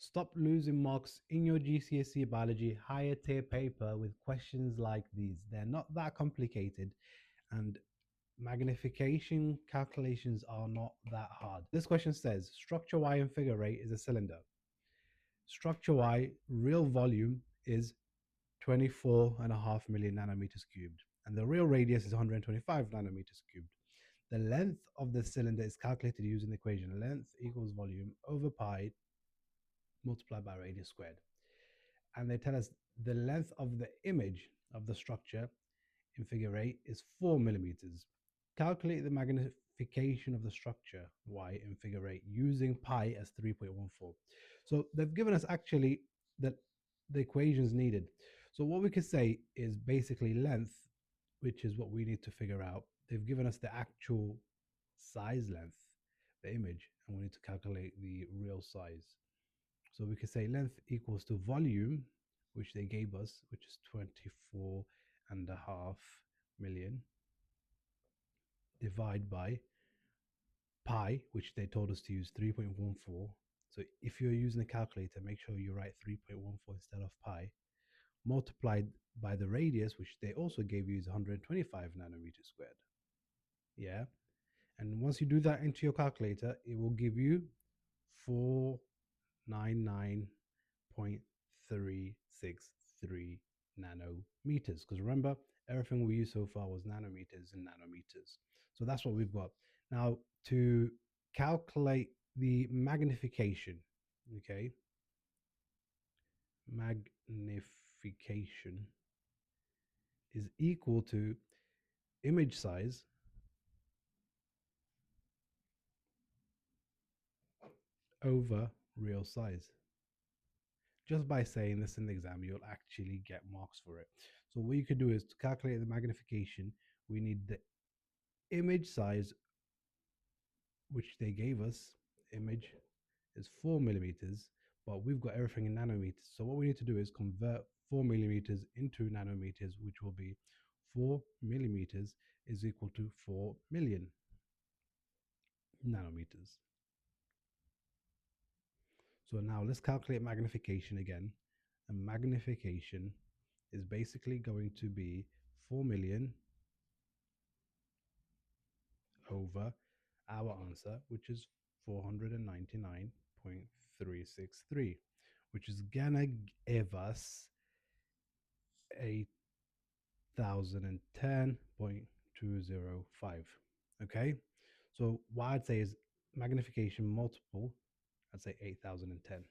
Stop losing marks in your GCSE biology higher tier paper with questions like these. They're not that complicated, and magnification calculations are not that hard. This question says structure Y in figure 8 is a cylinder. Structure Y real volume is 24.5 million nanometers cubed, and the real radius is 125 nanometers cubed. The length of the cylinder is calculated using the equation length equals volume over pi multiplied by radius squared. And they tell us the length of the image of the structure in figure 8 is 4 millimeters. Calculate the magnification of the structure Y in figure 8 using pi as 3.14. So they've given us actually the equations needed. So what we could say is basically length, which is what we need to figure out. They've given us the actual size length, the image, and we need to calculate the real size. So we could say length equals to volume, which they gave us, which is 24.5 million, divide by pi, which they told us to use 3.14. So if you're using a calculator, make sure you write 3.14 instead of pi, multiplied by the radius, which they also gave you is 125 nanometers squared. Yeah. And once you do that into your calculator, it will give you 499.363 nanometers. Because remember, everything we used so far was nanometers and nanometers. So that's what we've got. Now, to calculate the magnification, okay, magnification is equal to image size over real size. Just by saying this in the exam, you'll actually get marks for it. So what you could do is to calculate the magnification, we need the image size, which they gave us. Image is 4 millimeters, but we've got everything in nanometers. So what we need to do is convert 4 millimeters into nanometers, which will be 4 millimeters is equal to 4 million nanometers. So now let's calculate magnification again. And magnification is basically going to be 4 million over our answer, which is 499.363, which is gonna give us 8010.205. Okay, so what I'd say is magnification multiple, I'd say 8010.